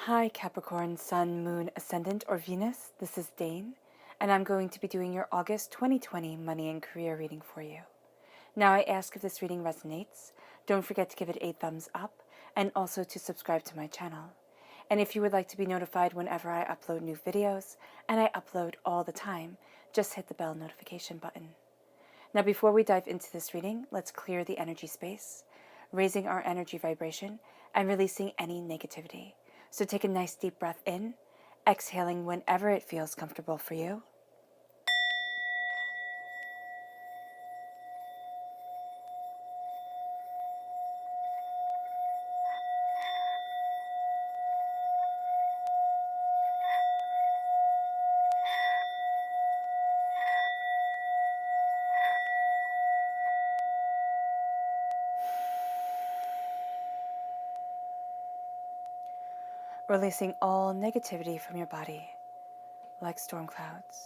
Hi Capricorn, Sun, Moon, Ascendant, or Venus. This is Dane, and I'm going to be doing your August 2020 money and career reading for you. Now I ask if this reading resonates. Don't forget to give it a thumbs up, and also to subscribe to my channel. And if you would like to be notified whenever I upload new videos, and I upload all the time, just hit the bell notification button. Now before we dive into this reading, let's clear the energy space, raising our energy vibration and releasing any negativity. So take a nice deep breath in, exhaling whenever it feels comfortable for you. Releasing all negativity from your body like storm clouds.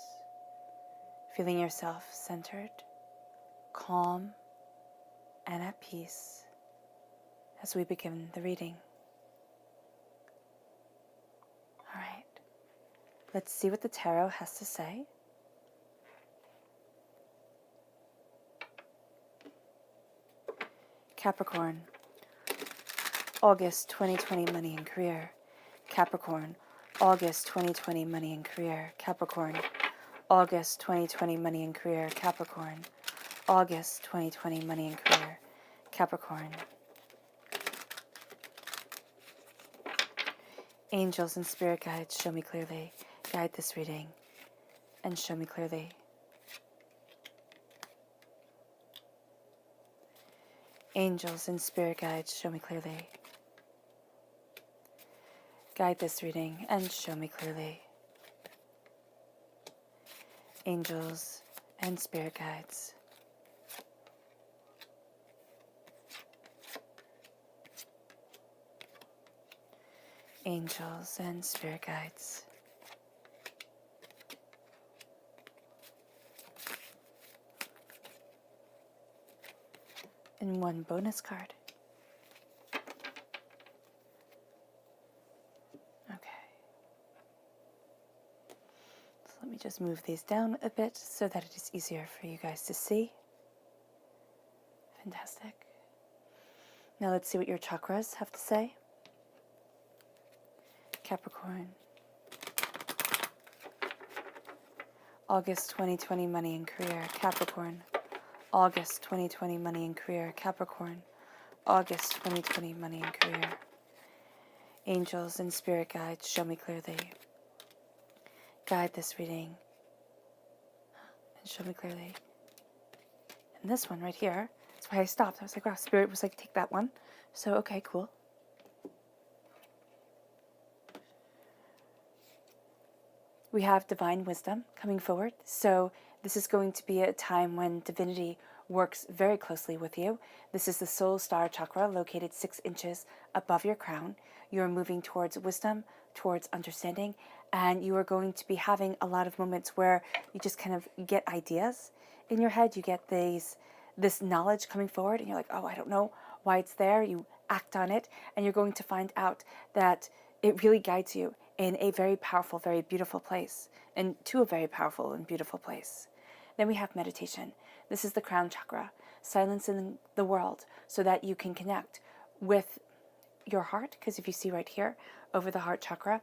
Feeling yourself centered, calm, and at peace as we begin the reading. All right, let's see what the tarot has to say. Capricorn, August 2020 money and career. Capricorn, August 2020 money and career. Capricorn, August 2020 money and career. Capricorn, August 2020 money and career. Capricorn. Angels and spirit guides, show me clearly. Guide this reading and show me clearly. Angels and spirit guides, show me clearly. Guide this reading and show me clearly. Angels and spirit guides. Angels and spirit guides. And one bonus card. Let me just move these down a bit so that it is easier for you guys to see. Fantastic. Now let's see what your chakras have to say. Capricorn. August 2020 money and career. Capricorn. August 2020 money and career. Capricorn. August 2020 money and career. Angels and spirit guides, show me clearly. Guide this reading and show me clearly. And this one right here, that's why I stopped. I was like, wow, spirit was like, take that one. So, okay, cool. We have divine wisdom coming forward. So this is going to be a time when divinity works very closely with you. This is the soul star chakra located 6 inches above your crown. You are moving towards wisdom, towards understanding, and you are going to be having a lot of moments where you just kind of get ideas in your head. You get this knowledge coming forward, and you're like, oh, I don't know why it's there. You act on it, and you're going to find out that it really guides you in a very powerful, very beautiful place, and to a very powerful and beautiful place. Then we have meditation. This is the crown chakra, silencing the world so that you can connect with your heart, because if you see right here over the heart chakra,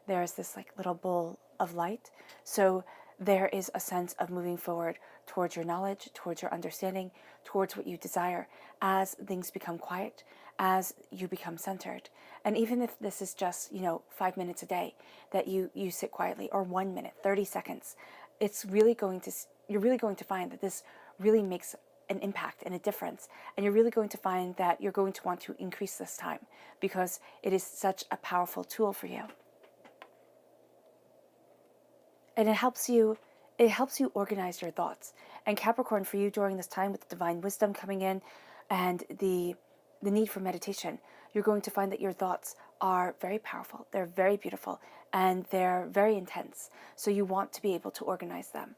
there is this like little bowl of light. So there is a sense of moving forward towards your knowledge, towards your understanding, towards what you desire as things become quiet, as you become centered. And even if this is just, 5 minutes a day that you sit quietly, or 1 minute, 30 seconds, you're really going to find that this really makes an impact and a difference. And you're really going to find that you're going to want to increase this time because it is such a powerful tool for you. And it helps you organize your thoughts. And Capricorn, for you during this time with the divine wisdom coming in and the need for meditation, you're going to find that your thoughts are very powerful, they're very beautiful, and they're very intense. So you want to be able to organize them.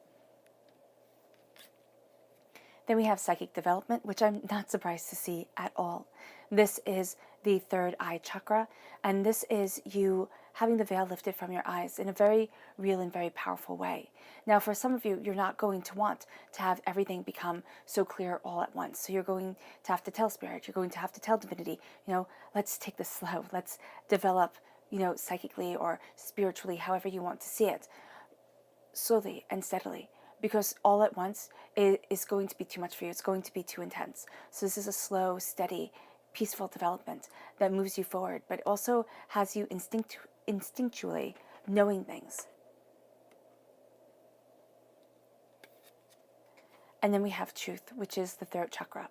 Then we have psychic development, which I'm not surprised to see at all. This is the third eye chakra, and this is you having the veil lifted from your eyes in a very real and very powerful way. Now, for some of you, you're not going to want to have everything become so clear all at once. So you're going to have to tell Spirit, you're going to have to tell Divinity, let's take this slow. Let's develop, psychically or spiritually, however you want to see it, slowly and steadily. Because all at once is going to be too much for you. It's going to be too intense. So this is a slow, steady, peaceful development that moves you forward, but also has you instinctually knowing things. And then we have truth, which is the third chakra.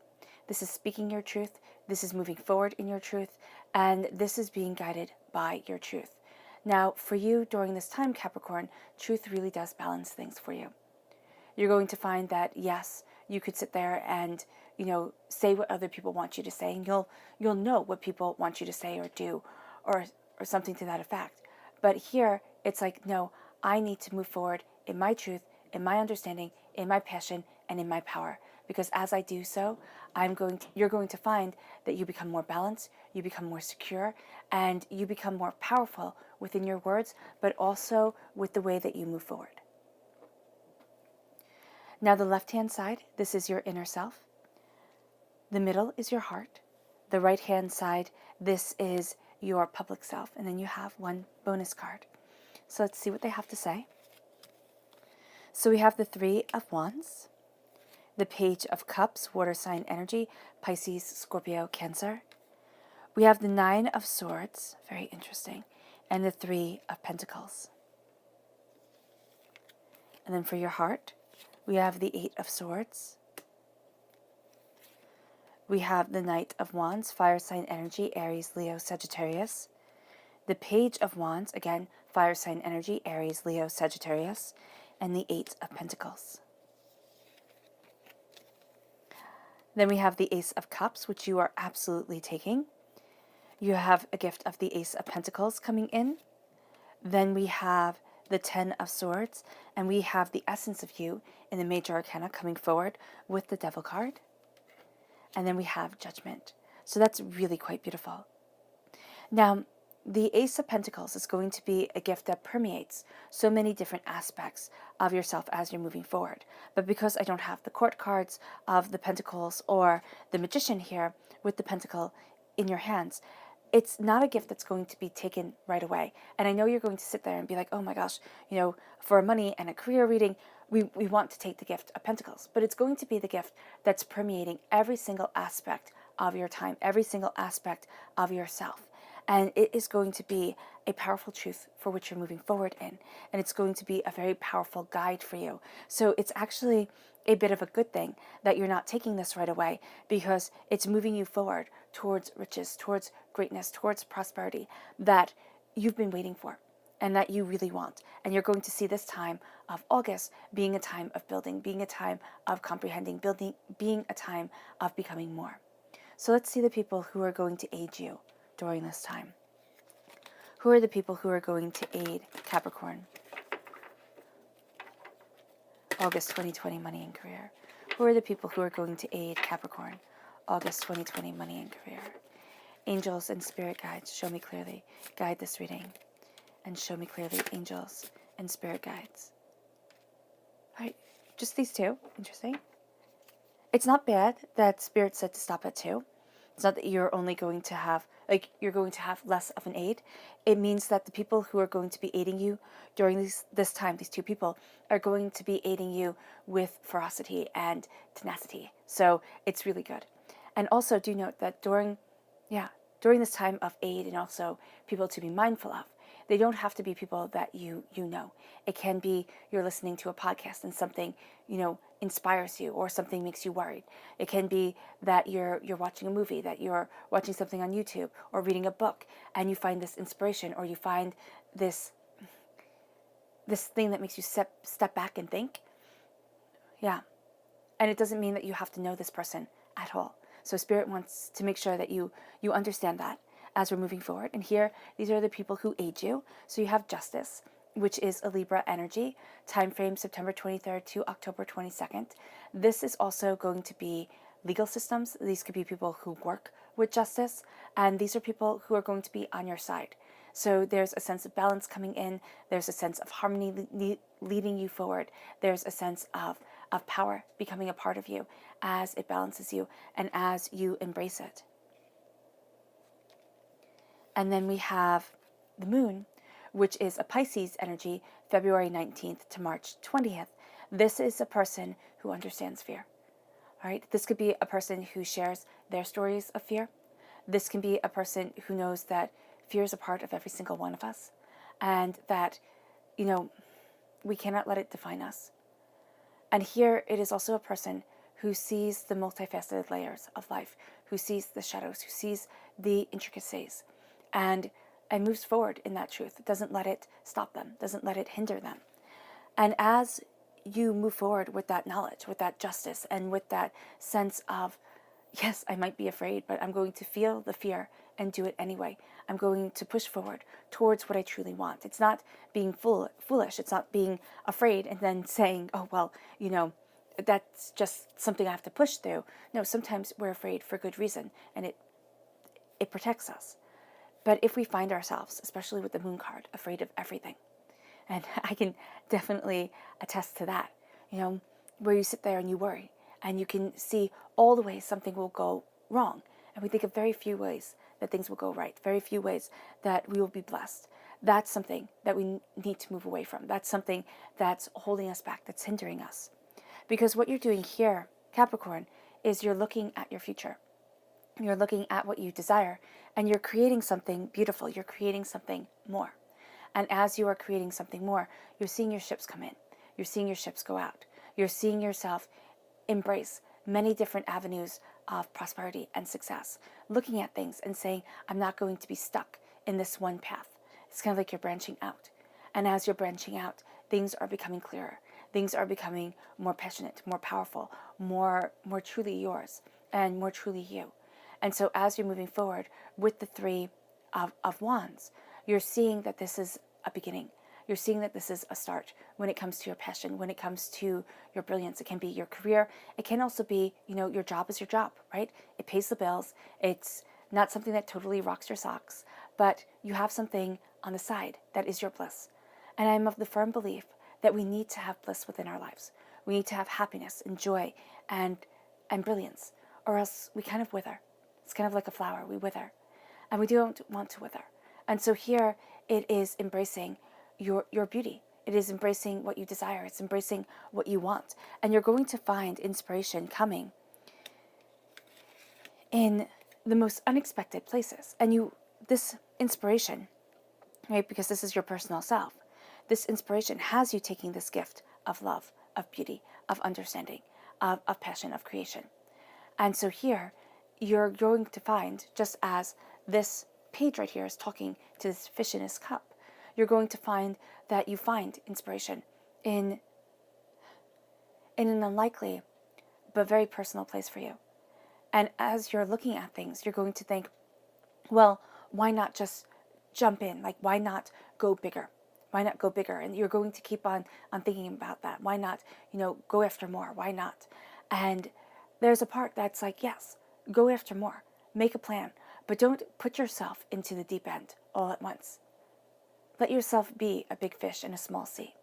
This is speaking your truth. This is moving forward in your truth. And this is being guided by your truth. Now, for you during this time, Capricorn, truth really does balance things for you. You're going to find that, yes, you could sit there and, say what other people want you to say, and you'll know what people want you to say or do, or something to that effect. But here, it's like, no, I need to move forward in my truth, in my understanding, in my passion, and in my power. Because as I do so, you're going to find that you become more balanced, you become more secure, and you become more powerful within your words, but also with the way that you move forward. Now the left-hand side, this is your inner self. The middle is your heart. The right-hand side, this is your public self. And then you have one bonus card. So let's see what they have to say. So we have the Three of Wands, the Page of Cups, water sign energy, Pisces, Scorpio, Cancer. We have the Nine of Swords, very interesting, and the Three of Pentacles. And then for your heart, we have the Eight of Swords. We have the Knight of Wands, fire sign energy, Aries, Leo, Sagittarius. The Page of Wands, again, fire sign energy, Aries, Leo, Sagittarius. And the Eight of Pentacles. Then we have the Ace of Cups, which you are absolutely taking. You have a gift of the Ace of Pentacles coming in. Then we have the Ten of Swords, and we have the essence of you in the Major Arcana coming forward with the Devil card. And then we have Judgment. So that's really quite beautiful. Now, the Ace of Pentacles is going to be a gift that permeates so many different aspects of yourself as you're moving forward. But because I don't have the court cards of the Pentacles or the Magician here with the Pentacle in your hands, it's not a gift that's going to be taken right away. And I know you're going to sit there and be like, oh my gosh, for money and a career reading, we want to take the gift of Pentacles. But it's going to be the gift that's permeating every single aspect of your time, every single aspect of yourself. And it is going to be a powerful truth for which you're moving forward in. And it's going to be a very powerful guide for you. So it's actually a bit of a good thing that you're not taking this right away, because it's moving you forward towards riches, towards greatness, towards prosperity that you've been waiting for and that you really want. And you're going to see this time of August being a time of building, being a time of comprehending, being a time of becoming more. So let's see the people who are going to aid you during this time. Who are the people who are going to aid Capricorn? August 2020, money and career. Who are the people who are going to aid Capricorn? August 2020, money and career. Angels and spirit guides, show me clearly. Guide this reading. And show me clearly, angels and spirit guides. All right, just these two. Interesting. It's not bad that Spirit said to stop at 2. It's not that you're only going to have, you're going to have less of an aid. It means that the people who are going to be aiding you during this time, these 2 people, are going to be aiding you with ferocity and tenacity. So it's really good. And also do note that during this time of aid, and also people to be mindful of, they don't have to be people that you know. It can be you're listening to a podcast and something, inspires you, or something makes you worried. It can be that you're watching a movie, that you're watching something on YouTube or reading a book, and you find this inspiration, or you find this thing that makes you step back and think. Yeah. And it doesn't mean that you have to know this person at all. So Spirit wants to make sure that you understand that as we're moving forward. And here, these are the people who aid you. So you have Justice, which is a Libra energy, time frame September 23rd to October 22nd. This is also going to be legal systems. These could be people who work with justice, and these are people who are going to be on your side. So there's a sense of balance coming in, there's a sense of harmony leading you forward, there's a sense of power becoming a part of you as it balances you and as you embrace it. And then we have the moon, which is a Pisces energy, February 19th to March 20th. This is a person who understands fear. All right, this could be a person who shares their stories of fear. This can be a person who knows that fear is a part of every single one of us, and that, we cannot let it define us. And here it is also a person who sees the multifaceted layers of life, who sees the shadows, who sees the intricacies, and moves forward in that truth, doesn't let it stop them, doesn't let it hinder them. And as you move forward with that knowledge, with that justice, and with that sense of, yes, I might be afraid, but I'm going to feel the fear and do it anyway. I'm going to push forward towards what I truly want. It's not being foolish. It's not being afraid and then saying, oh, well, that's just something I have to push through. No, sometimes we're afraid for good reason, and it protects us. But if we find ourselves, especially with the moon card, afraid of everything, and I can definitely attest to that, where you sit there and you worry, and you can see all the ways something will go wrong. And we think of very few ways that things will go right, very few ways that we will be blessed. That's something that we need to move away from. That's something that's holding us back, that's hindering us. Because what you're doing here, Capricorn, is you're looking at your future. You're looking at what you desire, and you're creating something beautiful. You're creating something more. And as you are creating something more, you're seeing your ships come in. You're seeing your ships go out. You're seeing yourself embrace many different avenues of prosperity and success, looking at things and saying, I'm not going to be stuck in this one path. It's kind of like you're branching out. And as you're branching out, things are becoming clearer. Things are becoming more passionate, more powerful, more truly yours, and more truly you. And so as you're moving forward with the Three of Wands, you're seeing that this is a beginning. You're seeing that this is a start when it comes to your passion, when it comes to your brilliance. It can be your career. It can also be, your job is your job, right? It pays the bills. It's not something that totally rocks your socks, but you have something on the side that is your bliss. And I'm of the firm belief that we need to have bliss within our lives. We need to have happiness and joy and brilliance, or else we kind of wither. It's kind of like a flower, we wither. And we don't want to wither. And so here it is embracing your beauty. It is embracing what you desire. It's embracing what you want. And you're going to find inspiration coming in the most unexpected places. And this inspiration, right, because this is your personal self, this inspiration has you taking this gift of love, of beauty, of understanding, of passion, of creation. And so here, you're going to find, just as this page right here is talking to this fish in his cup, you're going to find that you find inspiration in an unlikely but very personal place for you. And as you're looking at things, you're going to think, well, why not just jump in? Like, why not go bigger? Why not go bigger? And you're going to keep on thinking about that. Why not, go after more? Why not? And there's a part that's like, yes, go after more. Make a plan. But don't put yourself into the deep end all at once. Let yourself be a big fish in a small sea.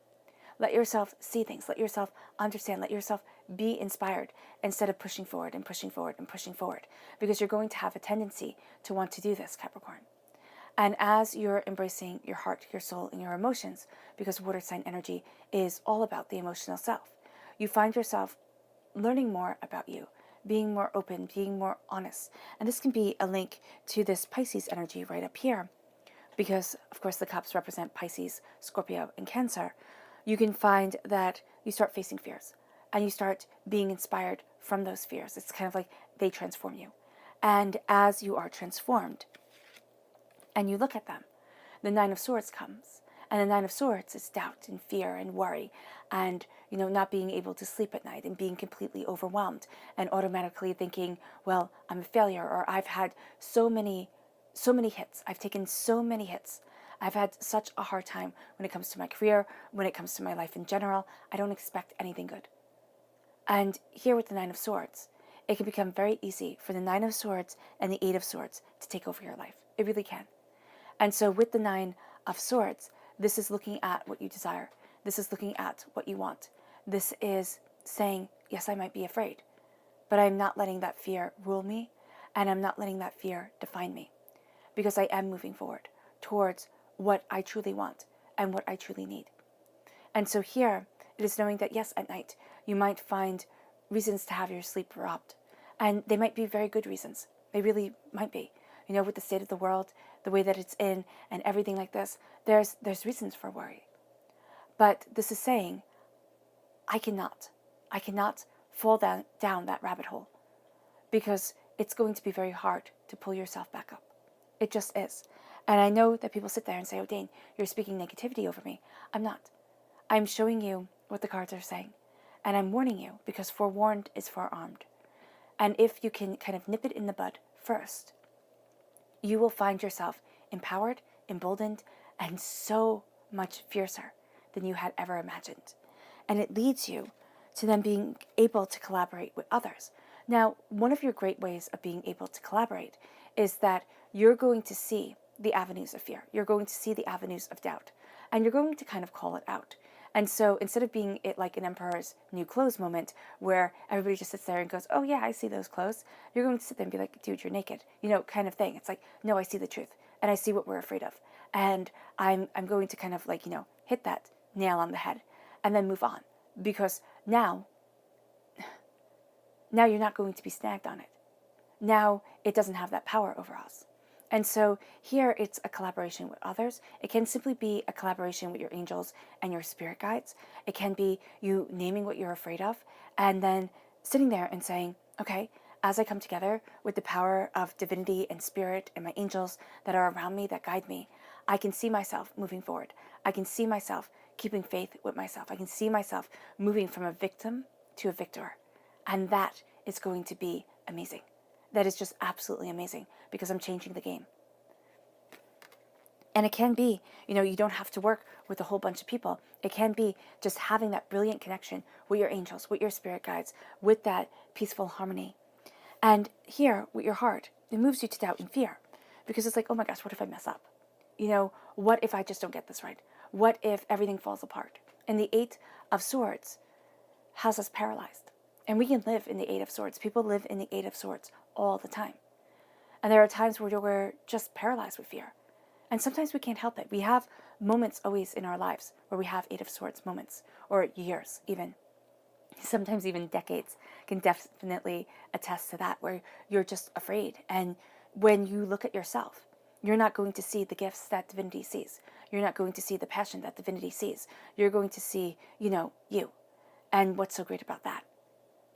Let yourself see things. Let yourself understand. Let yourself be inspired instead of pushing forward and pushing forward and pushing forward. Because you're going to have a tendency to want to do this, Capricorn. And as you're embracing your heart, your soul, and your emotions, because water sign energy is all about the emotional self, you find yourself learning more about you, being more open, being more honest. And this can be a link to this Pisces energy right up here, because, of course, the cups represent Pisces, Scorpio, and Cancer. You can find that you start facing fears, and you start being inspired from those fears. It's kind of like they transform you. And as you are transformed, and you look at them, the Nine of Swords comes. And the Nine of Swords is doubt and fear and worry and, not being able to sleep at night and being completely overwhelmed and automatically thinking, well, I'm a failure, or I've had so many hits. I've taken so many hits. I've had such a hard time when it comes to my career, when it comes to my life in general. I don't expect anything good. And here with the Nine of Swords, it can become very easy for the Nine of Swords and the Eight of Swords to take over your life. It really can. And so with the Nine of Swords, this is looking at what you desire. This is looking at what you want. This is saying, yes, I might be afraid, but I'm not letting that fear rule me, and I'm not letting that fear define me, because I am moving forward towards what I truly want and what I truly need. And so here, it is knowing that yes, at night, you might find reasons to have your sleep robbed. And they might be very good reasons. They really might be. You know, with the state of the world, the way that it's in, and everything like this, there's reasons for worry. But this is saying, I cannot fall down that rabbit hole, because it's going to be very hard to pull yourself back up. It just is. And I know that people sit there and say, oh, Dane, you're speaking negativity over me. I'm not. I'm showing you what the cards are saying. And I'm warning you, because forewarned is forearmed. And if you can kind of nip it in the bud first, you will find yourself empowered, emboldened, and so much fiercer than you had ever imagined. And it leads you to then being able to collaborate with others. Now, one of your great ways of being able to collaborate is that you're going to see the avenues of fear. You're going to see the avenues of doubt. And you're going to kind of call it out. And so instead of being it like an Emperor's New Clothes moment where everybody just sits there and goes, oh yeah, I see those clothes, you're going to sit there and be like, dude, you're naked, you know, kind of thing. It's like, no, I see the truth and I see what we're afraid of. And I'm going to kind of like, you know, hit that nail on the head and then move on, because now you're not going to be snagged on it. Now it doesn't have that power over us. And so here it's a collaboration with others. It can simply be a collaboration with your angels and your spirit guides. It can be you naming what you're afraid of and then sitting there and saying, okay, as I come together with the power of divinity and spirit and my angels that are around me, that guide me, I can see myself moving forward. I can see myself keeping faith with myself. I can see myself moving from a victim to a victor. And that is going to be amazing. That is just absolutely amazing, because I'm changing the game. And it can be, you know, you don't have to work with a whole bunch of people. It can be just having that brilliant connection with your angels, with your spirit guides, with that peaceful harmony. And here, with your heart, it moves you to doubt and fear, because it's like, oh my gosh, what if I mess up? You know, what if I just don't get this right? What if everything falls apart? And the Eight of Swords has us paralyzed. And we can live in the Eight of Swords. People live in the Eight of Swords all the time. And there are times where we're just paralyzed with fear. And sometimes we can't help it. We have moments always in our lives where we have Eight of Swords moments, or years even. Sometimes even decades can definitely attest to that, where you're just afraid. And when you look at yourself, you're not going to see the gifts that divinity sees. You're not going to see the passion that divinity sees. You're going to see, you know, you. And what's so great about that?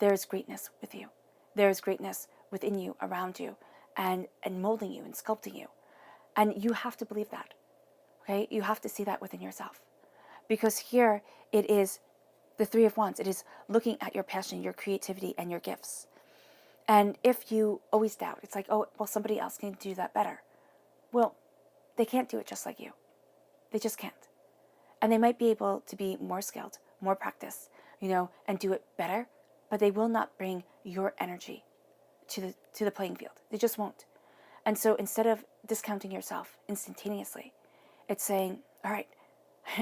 There is greatness with you. There is greatness within you, around you, and molding you and sculpting you. And you have to believe that, okay? You have to see that within yourself. Because here it is the Three of Wands. It is looking at your passion, your creativity, and your gifts. And if you always doubt, it's like, oh, well, somebody else can do that better. Well, they can't do it just like you. They just can't. And they might be able to be more skilled, more practiced, you know, and do it better, but they will not bring your energy to the playing field. They just won't. And so instead of discounting yourself instantaneously, it's saying, all right,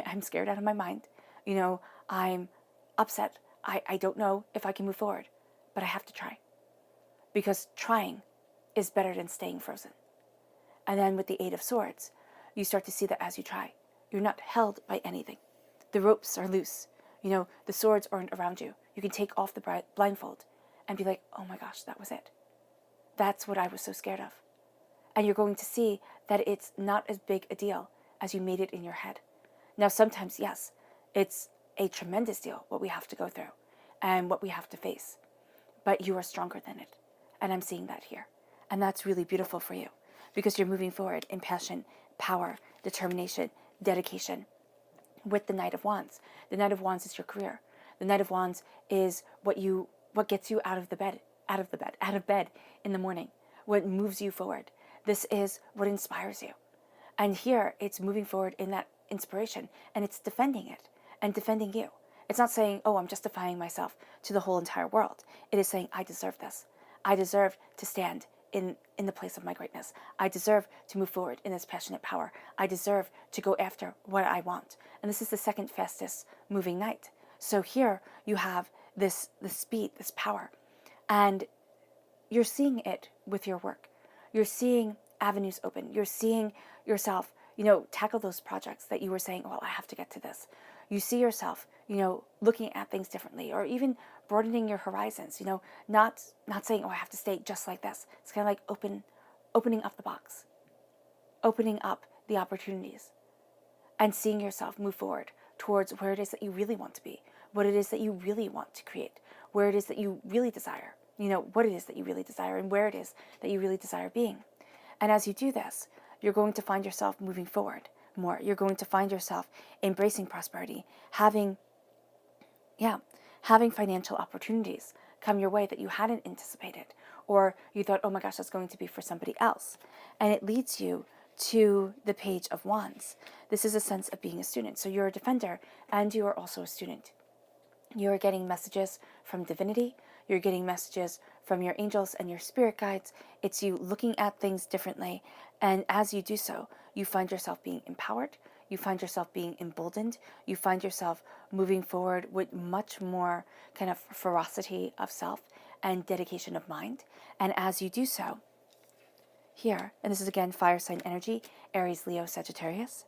I'm scared out of my mind. You know, I'm upset. I don't know if I can move forward, but I have to try. Because trying is better than staying frozen. And then with the Eight of Swords, you start to see that as you try, you're not held by anything. The ropes are loose. You know, the swords aren't around you. You can take off the blindfold and be like, oh my gosh, that was it. That's what I was so scared of. And you're going to see that it's not as big a deal as you made it in your head. Now, sometimes, yes, it's a tremendous deal what we have to go through and what we have to face. But you are stronger than it. And I'm seeing that here. And that's really beautiful for you, because you're moving forward in passion, power, determination, dedication. With the Knight of Wands. The Knight of Wands is your career. The Knight of Wands is what gets you out of bed in the morning, what moves you forward. This is what inspires you. And here it's moving forward in that inspiration, and it's defending it and defending you. It's not saying, oh, I'm justifying myself to the whole entire world. It is saying, I deserve this. I deserve to stand in the place of my greatness. I deserve to move forward in this passionate power. I deserve to go after what I want. And this is the second fastest moving night. So here you have this speed, this power. And you're seeing it with your work. You're seeing avenues open. You're seeing yourself, tackle those projects that you were saying, well, I have to get to this. You see yourself, looking at things differently, or even broadening your horizons, not saying, oh, I have to stay just like this. It's kind of like opening up the box, opening up the opportunities, and seeing yourself move forward towards where it is that you really want to be, what it is that you really want to create, where it is that you really desire, what it is that you really desire, and where it is that you really desire being. And as you do this, you're going to find yourself moving forward more. You're going to find yourself embracing prosperity, having financial opportunities come your way that you hadn't anticipated, or you thought, oh my gosh, that's going to be for somebody else. And it leads you to the Page of Wands. This is a sense of being a student. So you're a defender and you are also a student. You're getting messages from divinity. You're getting messages from your angels and your spirit guides. It's you looking at things differently. And as you do so, you find yourself being empowered. You find yourself being emboldened. You find yourself moving forward with much more kind of ferocity of self and dedication of mind. And as you do so, here, and this is again fire sign energy, Aries, Leo, Sagittarius.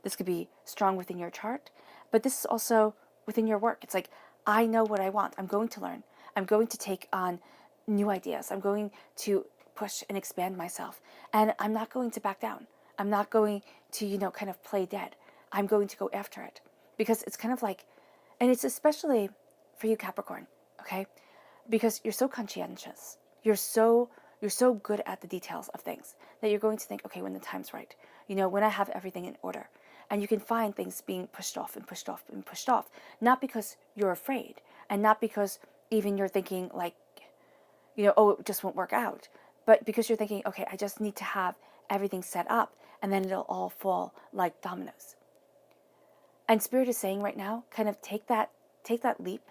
This could be strong within your chart, but this is also within your work. It's like, I know what I want. I'm going to learn. I'm going to take on new ideas. I'm going to push and expand myself. And I'm not going to back down. I'm not going to, kind of play dead. I'm going to go after it. Because it's kind of like, and it's especially for you, Capricorn, okay? Because you're so conscientious. You're so good at the details of things that you're going to think, okay, when the time's right, when I have everything in order. And you can find things being pushed off and pushed off and pushed off, not because you're afraid and not because even you're thinking like, oh, it just won't work out, but because you're thinking, okay, I just need to have everything set up and then it'll all fall like dominoes. And Spirit is saying right now, kind of take that leap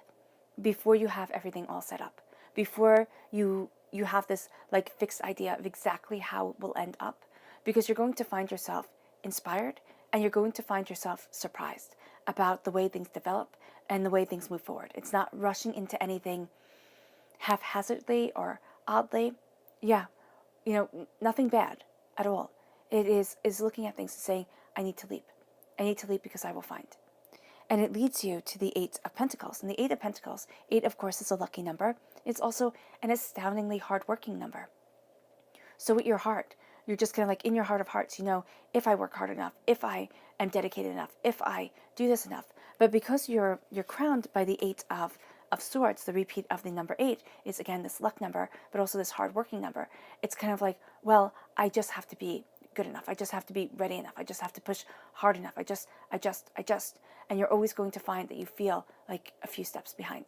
before you have everything all set up, before you have this like fixed idea of exactly how it will end up, because you're going to find yourself inspired and you're going to find yourself surprised about the way things develop and the way things move forward. It's not rushing into anything haphazardly or oddly. Nothing bad at all. It is looking at things and saying, I need to leap. I need to leap because I will find. And it leads you to the Eight of Pentacles. And the Eight of Pentacles, 8 of course is a lucky number. It's also an astoundingly hardworking number. So with your heart, you're just kind of like in your heart of hearts, if I work hard enough, if I am dedicated enough, if I do this enough. But because you're crowned by the Eight of Swords, the repeat of the number 8 is again this luck number, but also this hardworking number. It's kind of like, well, I just have to be good enough. I just have to be ready enough. I just have to push hard enough. I just. And you're always going to find that you feel like a few steps behind.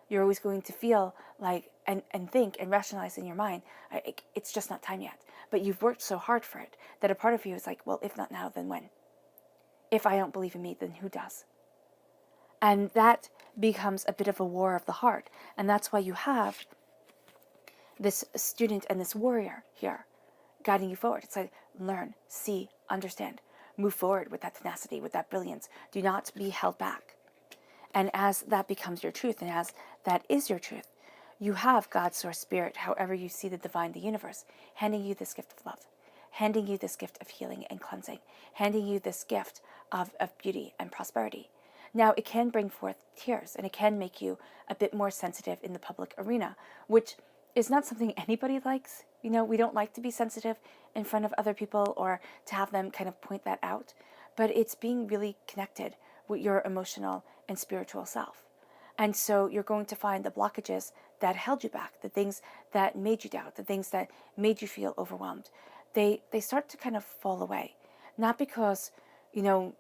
You're always going to feel like, and think and rationalize in your mind, it's just not time yet. But you've worked so hard for it that a part of you is like, well, if not now, then when? If I don't believe in me, then who does? And that becomes a bit of a war of the heart. And that's why you have this student and this warrior here guiding you forward. It's like, learn, see, understand, move forward with that tenacity, with that brilliance. Do not be held back. And as that becomes your truth, and as that is your truth, you have God, Source, Spirit, however you see the divine, the universe, handing you this gift of love, handing you this gift of healing and cleansing, handing you this gift of beauty and prosperity. Now, it can bring forth tears, and it can make you a bit more sensitive in the public arena, which is not something anybody likes. We don't like to be sensitive in front of other people or to have them kind of point that out, but it's being really connected with your emotional and spiritual self. And so you're going to find the blockages that held you back, the things that made you doubt, the things that made you feel overwhelmed. They start to kind of fall away, not because, not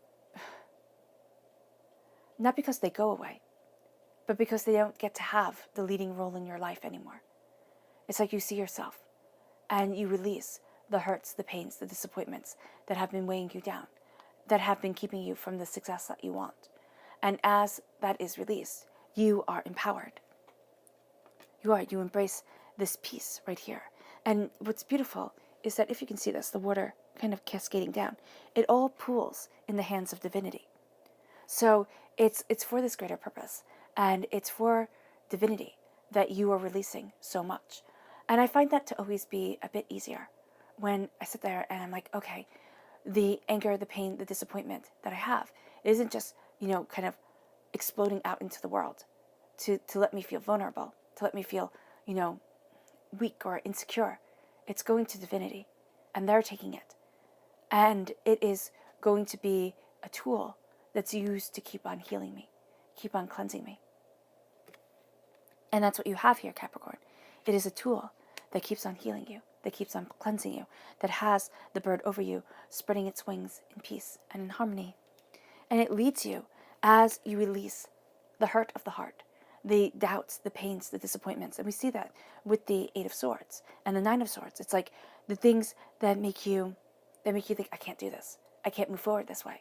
because they go away, but because they don't get to have the leading role in your life anymore. It's like you see yourself and you release the hurts, the pains, the disappointments that have been weighing you down, that have been keeping you from the success that you want. And as that is released, you are empowered. You embrace this peace right here. And what's beautiful is that if you can see this, the water kind of cascading down, it all pools in the hands of divinity. So it's for this greater purpose, and it's for divinity that you are releasing so much. And I find that to always be a bit easier when I sit there and I'm like, okay, the anger, the pain, the disappointment that I have, it isn't just, kind of exploding out into the world to let me feel vulnerable, to let me feel, weak or insecure. It's going to divinity, and they're taking it. And it is going to be a tool that's used to keep on healing me, keep on cleansing me. And that's what you have here, Capricorn. It is a tool that keeps on healing you, that keeps on cleansing you, that has the bird over you, spreading its wings in peace and in harmony. And it leads you as you release the hurt of the heart, the doubts, the pains, the disappointments. And we see that with the Eight of Swords and the Nine of Swords. It's like the things that make you think, I can't do this. I can't move forward this way.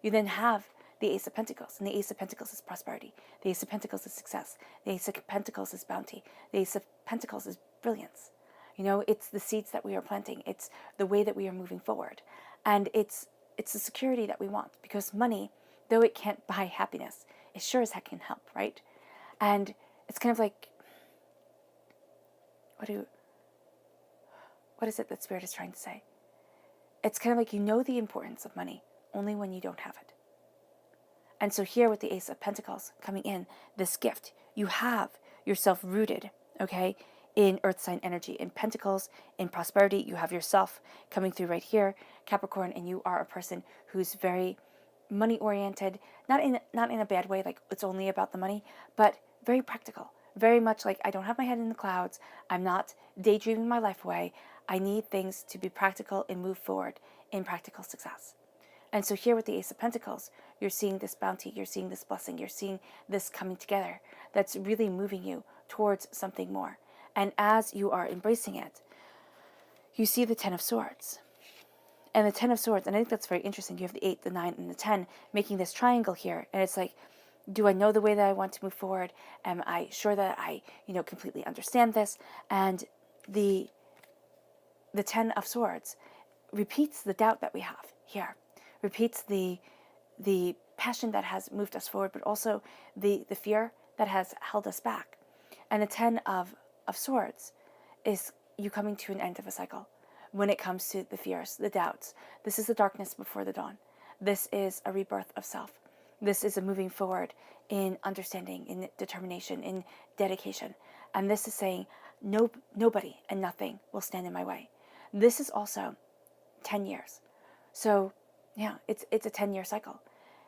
You then have the Ace of Pentacles, and the Ace of Pentacles is prosperity. The Ace of Pentacles is success. The Ace of Pentacles is bounty. The Ace of Pentacles is brilliance. It's the seeds that we are planting. It's the way that we are moving forward. And it's the security that we want, because money, though it can't buy happiness, it sure as heck can help, right? And it's kind of like, what is it that Spirit is trying to say? It's kind of like the importance of money only when you don't have it. And so here with the Ace of Pentacles coming in, this gift, you have yourself rooted, okay, in earth sign energy, in Pentacles, in prosperity. You have yourself coming through right here, Capricorn, and you are a person who's very money oriented, not in a bad way, like it's only about the money, but very practical, very much like I don't have my head in the clouds. I'm not daydreaming my life away. I need things to be practical and move forward in practical success. And so here with the Ace of Pentacles, you're seeing this bounty, you're seeing this blessing, you're seeing this coming together that's really moving you towards something more. And as you are embracing it, you see the Ten of Swords. And the Ten of Swords, and I think that's very interesting. You have the 8, the 9, and the 10 making this triangle here. And it's like, do I know the way that I want to move forward? Am I sure that I, completely understand this? And the Ten of Swords repeats the doubt that we have here, repeats the passion that has moved us forward, but also the fear that has held us back. And the Ten of Swords is you coming to an end of a cycle. When it comes to the fears, the doubts, this is the darkness before the dawn. This is a rebirth of self. This is a moving forward in understanding, in determination, in dedication. And this is saying, nobody and nothing will stand in my way. This is also 10 years. So, yeah, it's a 10-year cycle.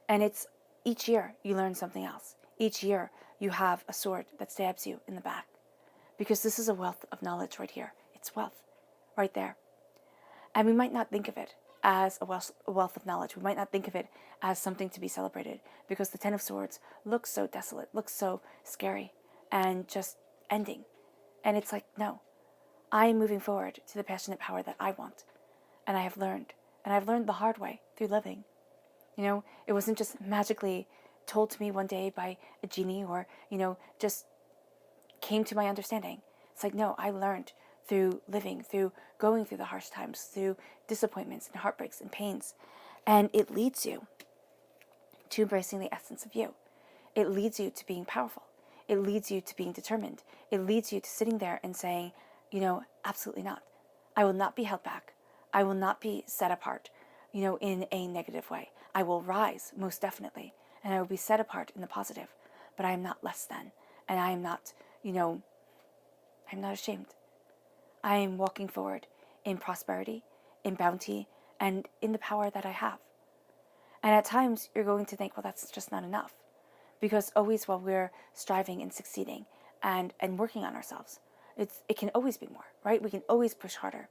And it's each year you learn something else. Each year you have a sword that stabs you in the back. Because this is a wealth of knowledge right here. It's wealth right there. And we might not think of it as a wealth of knowledge. We might not think of it as something to be celebrated, because the Ten of Swords looks so desolate, looks so scary, and just ending. And it's like, no, I am moving forward to the passionate power that I want. And I have learned. And I've learned the hard way through living. It wasn't just magically told to me one day by a genie or, just came to my understanding. It's like, no, I learned through living, through going through the harsh times, through disappointments and heartbreaks and pains. And it leads you to embracing the essence of you. It leads you to being powerful. It leads you to being determined. It leads you to sitting there and saying, absolutely not. I will not be held back. I will not be set apart, in a negative way. I will rise, most definitely, and I will be set apart in the positive. But I am not less than, and I am not, I'm not ashamed. I am walking forward in prosperity, in bounty, and in the power that I have. And at times, you're going to think, well, that's just not enough. Because always while we're striving and succeeding and working on ourselves, it can always be more, right? We can always push harder.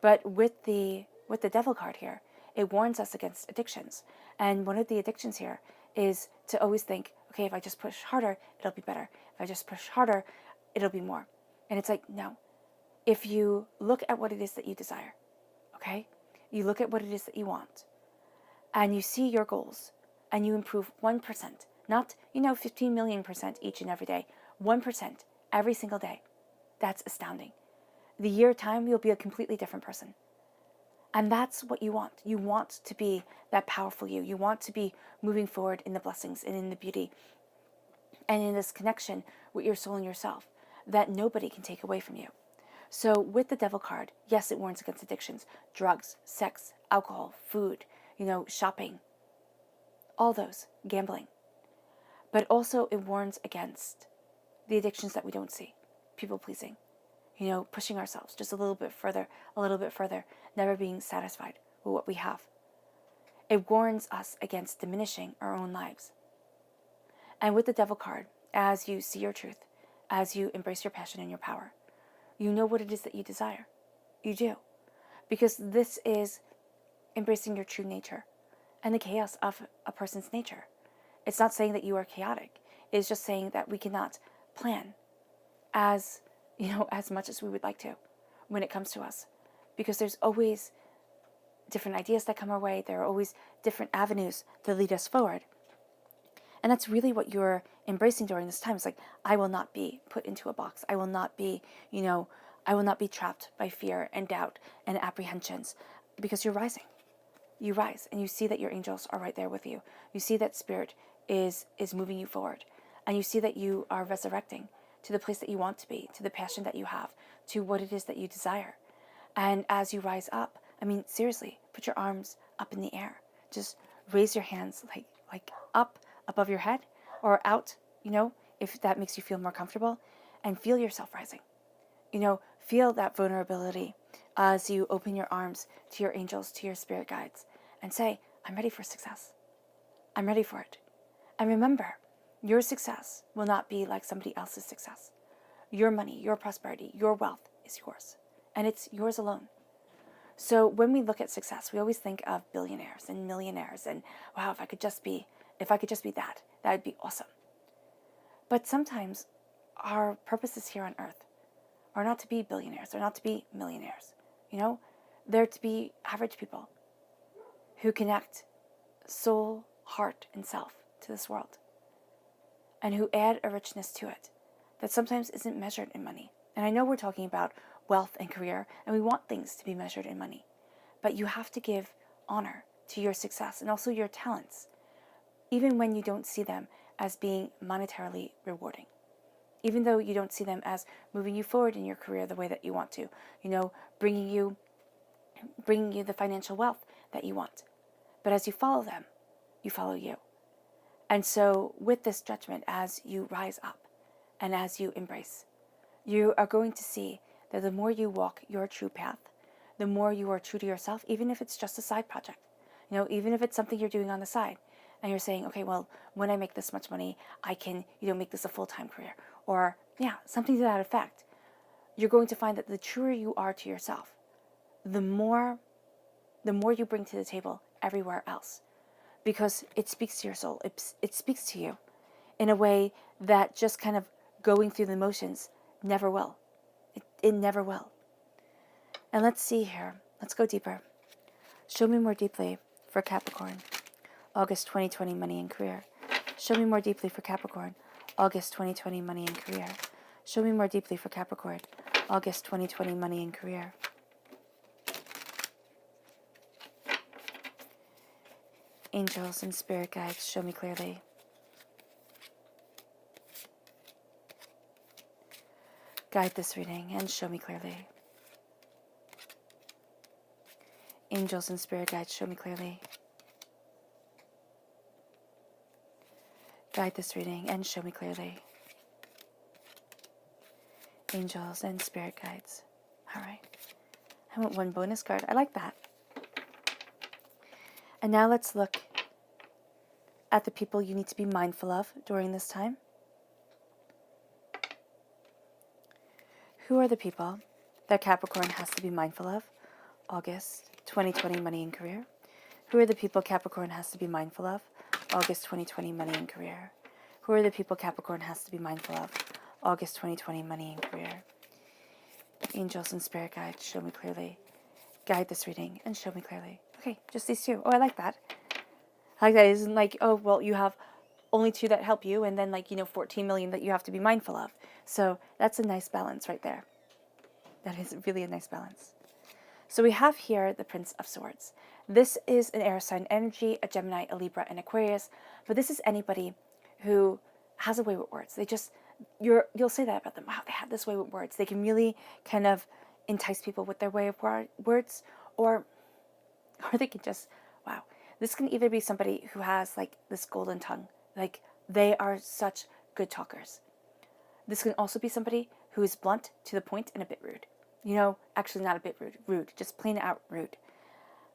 But with the Devil card here, it warns us against addictions. And one of the addictions here is to always think, okay, if I just push harder, it'll be better. If I just push harder, it'll be more. And it's like, no. If you look at what it is that you desire, okay? You look at what it is that you want, and you see your goals, and you improve 1%, not, 15 million% each and every day, 1% every single day. that's astounding. The year time, you'll be a completely different person. And that's what you want. You want to be that powerful you. You want to be moving forward in the blessings and in the beauty and in this connection with your soul and yourself that nobody can take away from you. So with the Devil card, yes, it warns against addictions, drugs, sex, alcohol, food, shopping, all those, gambling. But also it warns against the addictions that we don't see, people pleasing, pushing ourselves just a little bit further, never being satisfied with what we have. It warns us against diminishing our own lives. And with the Devil card, as you see your truth, as you embrace your passion and your power, you know what it is that you desire. You do. Because this is embracing your true nature and the chaos of a person's nature. It's not saying that you are chaotic. It's just saying that we cannot plan as much as we would like to when it comes to us. Because there's always different ideas that come our way. There are always different avenues that lead us forward. And that's really what you're embracing during this time. It's like, I will not be put into a box. I will not be, I will not be trapped by fear and doubt and apprehensions, because you're rising. You rise and you see that your angels are right there with you. You see that spirit is moving you forward. And you see that you are resurrecting to the place that you want to be, to the passion that you have, to what it is that you desire. And as you rise up, seriously, put your arms up in the air. Just raise your hands like up above your head or out, if that makes you feel more comfortable, and feel yourself rising. Feel that vulnerability as you open your arms to your angels, to your spirit guides, and say, I'm ready for success. I'm ready for it. And remember, your success will not be like somebody else's success. Your money, your prosperity, your wealth is yours, and it's yours alone. So when we look at success, we always think of billionaires and millionaires, and wow, if I could just be that would be awesome. But sometimes our purposes here on earth are not to be billionaires, or not to be millionaires. They're to be average people who connect soul, heart, and self to this world, and who add a richness to it that sometimes isn't measured in money. And I know we're talking about wealth and career, and we want things to be measured in money, but you have to give honor to your success and also your talents, even when you don't see them as being monetarily rewarding, even though you don't see them as moving you forward in your career the way that you want to, bringing you the financial wealth that you want. But as you follow them, you follow you. And so with this judgment, as you rise up and as you embrace, you are going to see that the more you walk your true path, the more you are true to yourself, even if it's just a side project, even if it's something you're doing on the side. And you're saying, okay, well, when I make this much money, I can, make this a full-time career, or something to that effect. You're going to find that the truer you are to yourself, the more you bring to the table everywhere else, because it speaks to your soul. It speaks to you in a way that just kind of going through the motions never will. It never will. And let's see here. Let's go deeper. Show me more deeply for Capricorn, August 2020, money and career. Show me more deeply for Capricorn, August 2020, money and career. Show me more deeply for Capricorn, August 2020, money and career. Angels and spirit guides, show me clearly. Guide this reading and show me clearly. Angels and spirit guides, show me clearly. Guide this reading and show me clearly. Angels and spirit guides. All right. I want one bonus card. I like that. And now let's look at the people you need to be mindful of during this time. Who are the people that Capricorn has to be mindful of? August 2020, money and career. Who are the people Capricorn has to be mindful of? August 2020, money and career. Who are the people Capricorn has to be mindful of? August 2020, money and career. Angels and spirit guides, show me clearly. Guide this reading and show me clearly. Okay, just these two. Oh, I like that. I like that. It isn't like, oh, well, you have only two that help you, and then 14 million that you have to be mindful of. So that's a nice balance right there. That is really a nice balance. So we have here the Prince of Swords. This is an air sign energy, a Gemini, a Libra, and Aquarius. But this is anybody who has a way with words. You'll say that about them. Wow, they have this way with words. They can really kind of entice people with their way of words, or they can just, wow. This can either be somebody who has like this golden tongue. Like they are such good talkers. This can also be somebody who is blunt, to the point, and a bit rude. Actually not a bit rude, just plain out rude.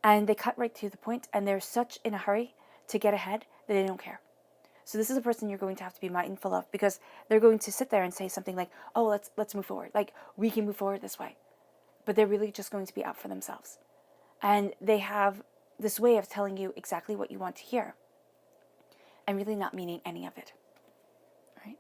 And they cut right to the point, and they're such in a hurry to get ahead that they don't care. So this is a person you're going to have to be mindful of, because they're going to sit there and say something like, oh, let's move forward. Like, we can move forward this way. But they're really just going to be out for themselves. And they have this way of telling you exactly what you want to hear and really not meaning any of it. Right?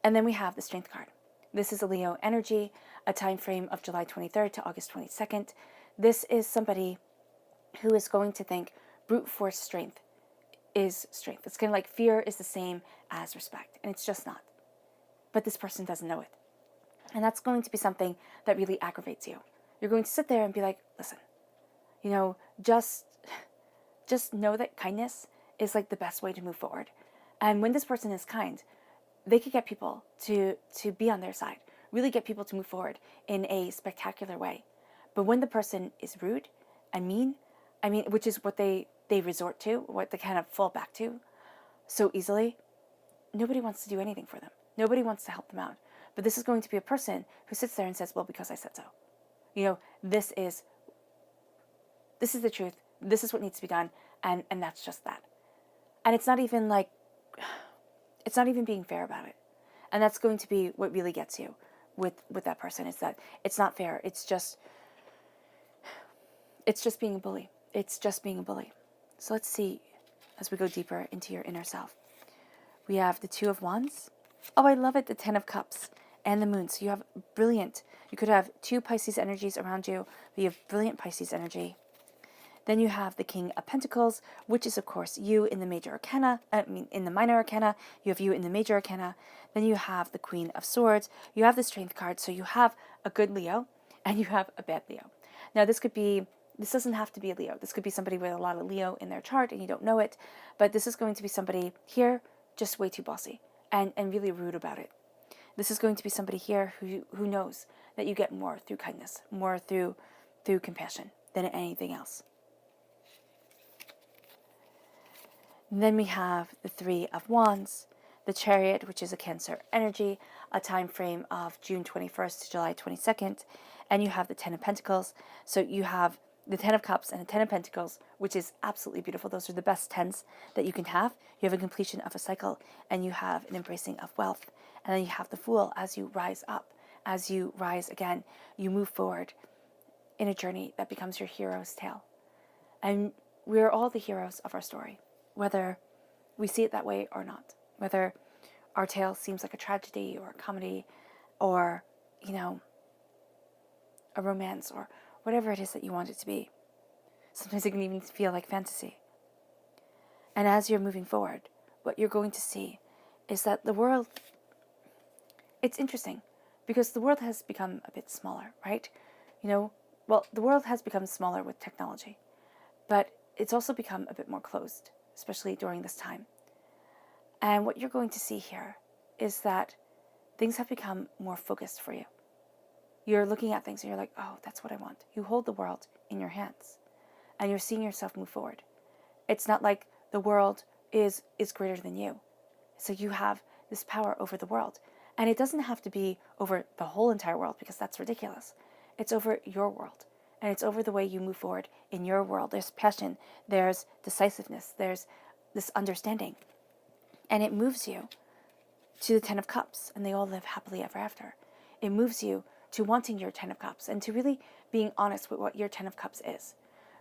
And then we have the Strength card. This is a Leo energy, a time frame of July 23rd to August 22nd. This is somebody who is going to think brute force strength is strength. It's kind of like fear is the same as respect, and it's just not. But this person doesn't know it. And that's going to be something that really aggravates you. You're going to sit there and be like, listen, just know that kindness is like the best way to move forward. And when this person is kind, they could get people to be on their side, really get people to move forward in a spectacular way. But when the person is rude and mean, which is what they resort to, what they kind of fall back to so easily, nobody wants to do anything for them. Nobody wants to help them out. But this is going to be a person who sits there and says, well, because I said so. This is the truth. This is what needs to be done. And that's just that. And it's not even being fair about it. And that's going to be what really gets you with that person, is that it's not fair. It's just being a bully. It's just being a bully. So let's see, as we go deeper into your inner self. We have the Two of Wands. Oh, I love it. The Ten of Cups and the Moon. So you have brilliant. You could have two Pisces energies around you, but you have brilliant Pisces energy. Then you have the King of Pentacles, which is, of course, you in the major arcana. In the minor arcana. You have you in the major arcana. Then you have the Queen of Swords. You have the Strength card. So you have a good Leo and you have a bad Leo. Now, this doesn't have to be a Leo. This could be somebody with a lot of Leo in their chart and you don't know it. But this is going to be somebody here just way too bossy and really rude about it. This is going to be somebody here who knows that you get more through kindness, more through compassion than anything else. And then we have the Three of Wands, the Chariot, which is a Cancer energy, a time frame of June 21st to July 22nd. And you have the Ten of Pentacles. So you have the Ten of Cups and the Ten of Pentacles, which is absolutely beautiful. Those are the best tens that you can have. You have a completion of a cycle, and you have an embracing of wealth. And then you have the Fool. As you rise up, as you rise again, you move forward in a journey that becomes your hero's tale. And we're all the heroes of our story, whether we see it that way or not. Whether our tale seems like a tragedy or a comedy or, a romance or whatever it is that you want it to be. Sometimes it can even feel like fantasy. And as you're moving forward, what you're going to see is that the world, it's interesting because the world has become a bit smaller, right? The world has become smaller with technology, but it's also become a bit more closed, especially during this time. And what you're going to see here is that things have become more focused for you. You're looking at things and you're like, oh, that's what I want. You hold the world in your hands and you're seeing yourself move forward. It's not like the world is greater than you. So you have this power over the world. And it doesn't have to be over the whole entire world because that's ridiculous. It's over your world. And it's over the way you move forward in your world. There's passion, there's decisiveness, there's this understanding. And it moves you to the Ten of Cups, and they all live happily ever after. It moves you to wanting your Ten of Cups and to really being honest with what your Ten of Cups is.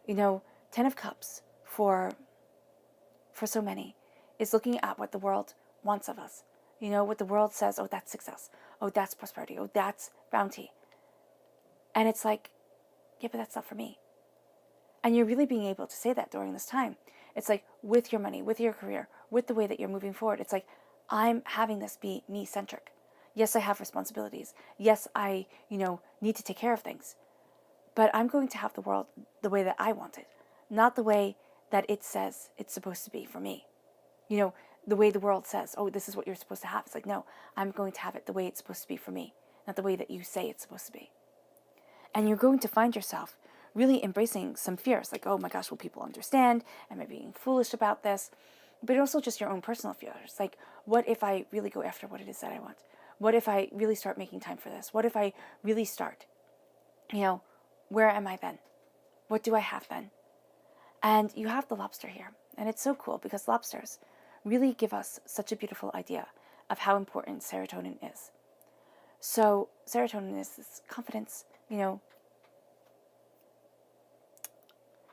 Ten of Cups for so many is looking at what the world wants of us. What the world says, oh, that's success. Oh, that's prosperity. Oh, that's bounty. And it's like, yeah, but that's not for me. And you're really being able to say that during this time. It's like with your money, with your career, with the way that you're moving forward. It's like, I'm having this be me-centric. Yes, I have responsibilities. Yes, I, need to take care of things. But I'm going to have the world the way that I want it, not the way that it says it's supposed to be for me. The way the world says, oh, this is what you're supposed to have. It's like, no, I'm going to have it the way it's supposed to be for me, not the way that you say it's supposed to be. And you're going to find yourself really embracing some fears, like, oh my gosh, will people understand? Am I being foolish about this? But also just your own personal fears, like, what if I really go after what it is that I want? What if I really start making time for this? What if I really start? Where am I then? What do I have then? And you have the lobster here. And it's so cool because lobsters really give us such a beautiful idea of how important serotonin is. So serotonin is this confidence,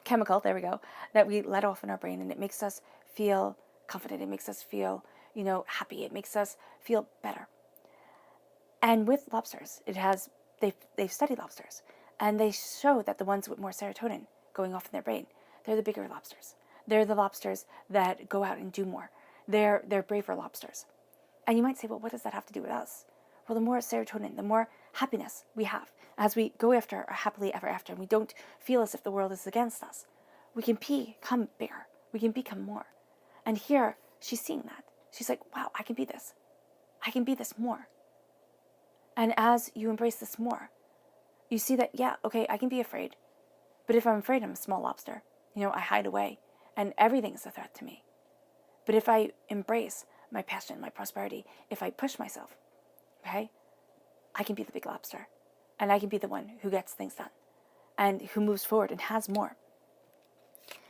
chemical, there we go, that we let off in our brain, and it makes us feel confident. It makes us feel, happy. It makes us feel better. And with lobsters, they've studied lobsters, and they show that the ones with more serotonin going off in their brain, they're the bigger lobsters. They're the lobsters that go out and do more. They're braver lobsters. And you might say, well, what does that have to do with us? Well, the more serotonin, the more happiness we have as we go after our happily ever after, and we don't feel as if the world is against us. We can become bigger. We can become more. And here, she's seeing that. She's like, wow, I can be this. I can be this more. And as you embrace this more, you see that, yeah, okay, I can be afraid. But if I'm afraid, I'm a small lobster. I hide away, and everything's a threat to me. But if I embrace my passion, my prosperity, if I push myself, okay, I can be the big lobster. And I can be the one who gets things done and who moves forward and has more.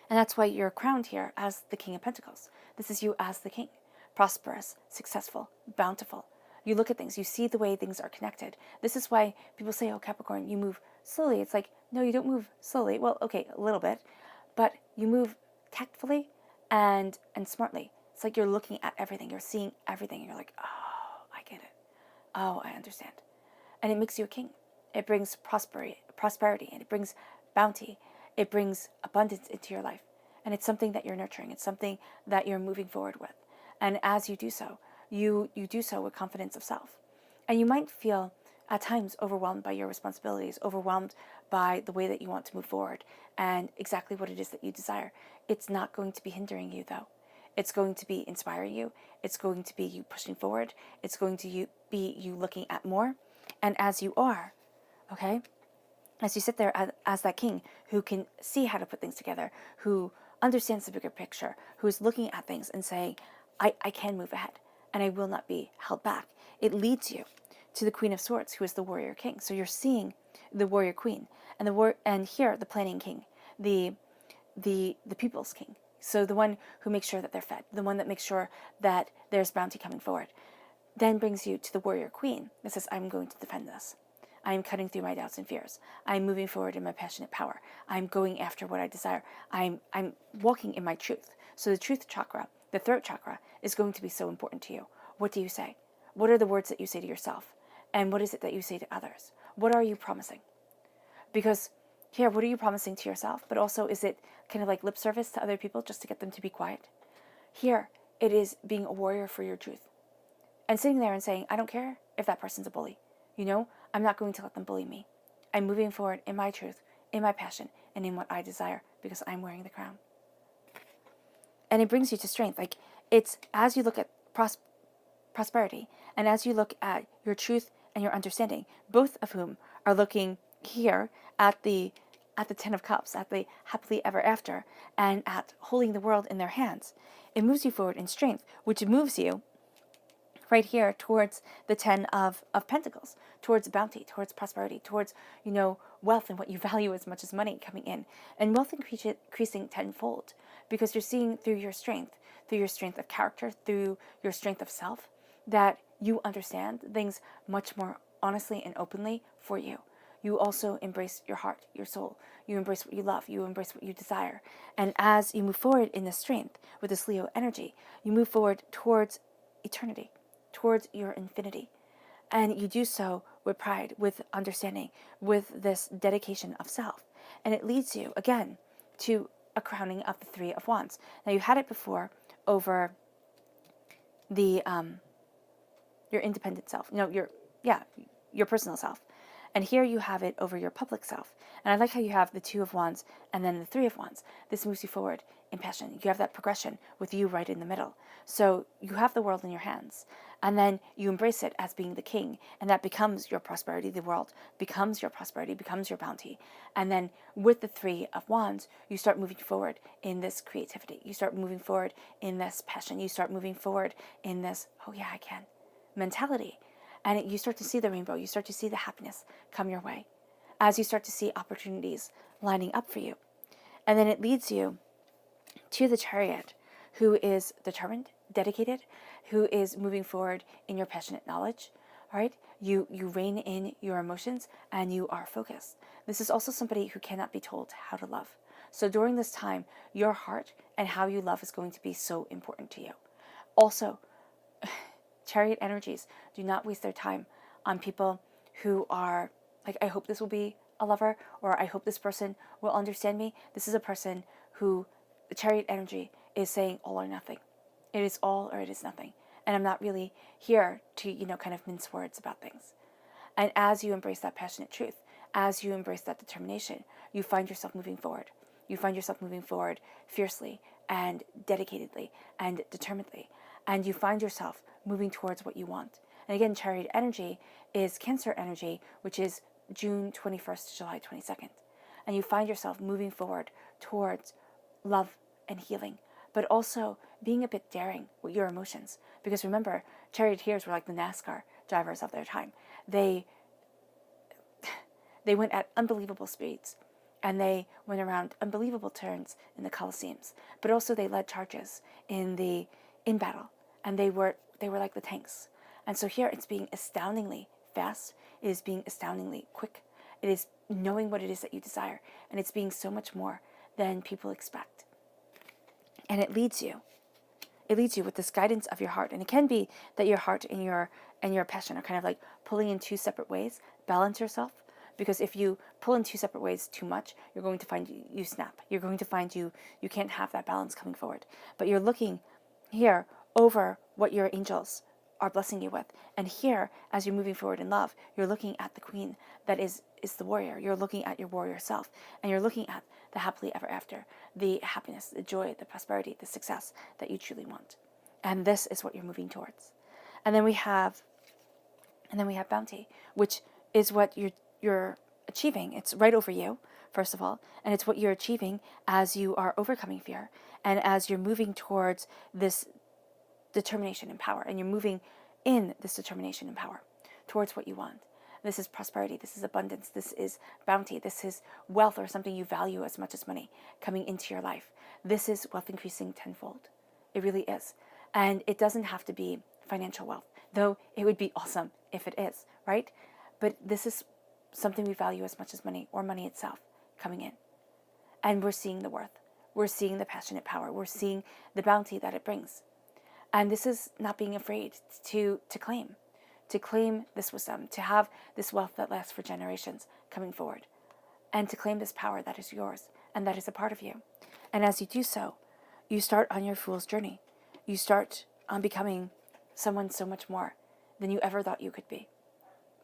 And that's why you're crowned here as the King of Pentacles. This is you as the king, prosperous, successful, bountiful. You look at things, you see the way things are connected. This is why people say, oh, Capricorn, you move slowly. It's like, no, you don't move slowly. Well, okay, a little bit, but you move tactfully and smartly. It's like you're looking at everything, you're seeing everything, and you're like, oh, I get it. Oh, I understand. And it makes you a king. It brings prosperity, and it brings bounty. It brings abundance into your life. And it's something that you're nurturing. It's something that you're moving forward with. And as you do so, you do so with confidence of self. And you might feel at times overwhelmed by your responsibilities, overwhelmed by the way that you want to move forward and exactly what it is that you desire. It's not going to be hindering you, though. It's going to be inspiring you. It's going to be you pushing forward. It's going to be you looking at more. And as you are, okay, as you sit there as that king who can see how to put things together, who understands the bigger picture, who is looking at things and saying, I can move ahead and I will not be held back. It leads you to the Queen of Swords, who is the warrior king. So you're seeing the warrior queen and here the planning king, the people's king. So the one who makes sure that they're fed, the one that makes sure that there's bounty coming forward, then brings you to the warrior queen that says, I'm going to defend this. I am cutting through my doubts and fears. I'm moving forward in my passionate power. I'm going after what I desire. I'm walking in my truth. So the truth chakra, the throat chakra, is going to be so important to you. What do you say? What are the words that you say to yourself? And what is it that you say to others? What are you promising? Because here, what are you promising to yourself? But also, is it kind of like lip service to other people just to get them to be quiet? Here, it is being a warrior for your truth. And sitting there and saying, I don't care if that person's a bully. I'm not going to let them bully me. I'm moving forward in my truth, in my passion, and in what I desire because I'm wearing the crown. And it brings you to strength. Like, it's as you look at prosperity and as you look at your truth and your understanding, both of whom are looking here at the Ten of Cups, at the happily ever after, and at holding the world in their hands. It moves you forward in strength, which moves you right here towards the Ten of Pentacles, towards bounty, towards prosperity, towards, wealth and what you value as much as money coming in. And wealth increasing tenfold because you're seeing through your strength of character, through your strength of self, that you understand things much more honestly and openly for you. You also embrace your heart, your soul. You embrace what you love. You embrace what you desire. And as you move forward in this strength with this Leo energy, you move forward towards eternity, towards your infinity. And you do so with pride, with understanding, with this dedication of self. And it leads you, again, to a crowning of the Three of Wands. Now, you had it before over the your independent self. No, your personal self. And here you have it over your public self. And I like how you have the Two of Wands and then the Three of Wands. This moves you forward in passion. You have that progression with you right in the middle. So you have the world in your hands. And then you embrace it as being the king. And that becomes your prosperity. The world becomes your prosperity, becomes your bounty. And then with the Three of Wands, you start moving forward in this creativity. You start moving forward in this passion. You start moving forward in this, oh yeah, I can, mentality. And you start to see the rainbow. You start to see the happiness come your way as you start to see opportunities lining up for you. And then it leads you to the Chariot, who is determined, dedicated, who is moving forward in your passionate knowledge. All right? You rein in your emotions and you are focused. This is also somebody who cannot be told how to love. So during this time, your heart and how you love is going to be so important to you. Also, Chariot energies do not waste their time on people who are like, I hope this will be a lover, or I hope this person will understand me. This is a person who, the Chariot energy is saying all or nothing. It is all or it is nothing. And I'm not really here to, kind of mince words about things. And as you embrace that passionate truth, as you embrace that determination, you find yourself moving forward. You find yourself moving forward fiercely and dedicatedly and determinedly. And you find yourself moving towards what you want. And again, Chariot energy is Cancer energy, which is June 21st to July 22nd. And you find yourself moving forward towards love and healing, but also being a bit daring with your emotions. Because remember, charioteers were like the NASCAR drivers of their time. They went at unbelievable speeds, and they went around unbelievable turns in the Colosseums. But also they led charges in battle, and they were like the tanks. And so here it's being astoundingly fast. It is being astoundingly quick. It is knowing what it is that you desire, and it's being so much more than people expect. And it leads you with this guidance of your heart. And it can be that your heart and your passion are kind of like pulling in two separate ways. Balance yourself, because if you pull in two separate ways too much, you're going to find you snap. You're going to find you can't have that balance coming forward. But you're looking here over what your angels are blessing you with. And here, as you're moving forward in love, you're looking at the queen that is the warrior. You're looking at your warrior self, and you're looking at the happily ever after, the happiness, the joy, the prosperity, the success that you truly want. And this is what you're moving towards. And then we have bounty, which is what you're achieving. It's right over you, first of all, and it's what you're achieving as you are overcoming fear and as you're moving towards this determination and power, and you're moving in this determination and power towards what you want. This is prosperity, this is abundance, this is bounty, this is wealth, or something you value as much as money coming into your life. This is wealth increasing tenfold. It really is. And it doesn't have to be financial wealth, though it would be awesome if it is, right? But this is something we value as much as money, or money itself, coming in. And we're seeing the worth. We're seeing the passionate power. We're seeing the bounty that it brings. And this is not being afraid to claim this wisdom, to have this wealth that lasts for generations coming forward, and to claim this power that is yours and that is a part of you. And as you do so, you start on your fool's journey. You start on becoming someone so much more than you ever thought you could be.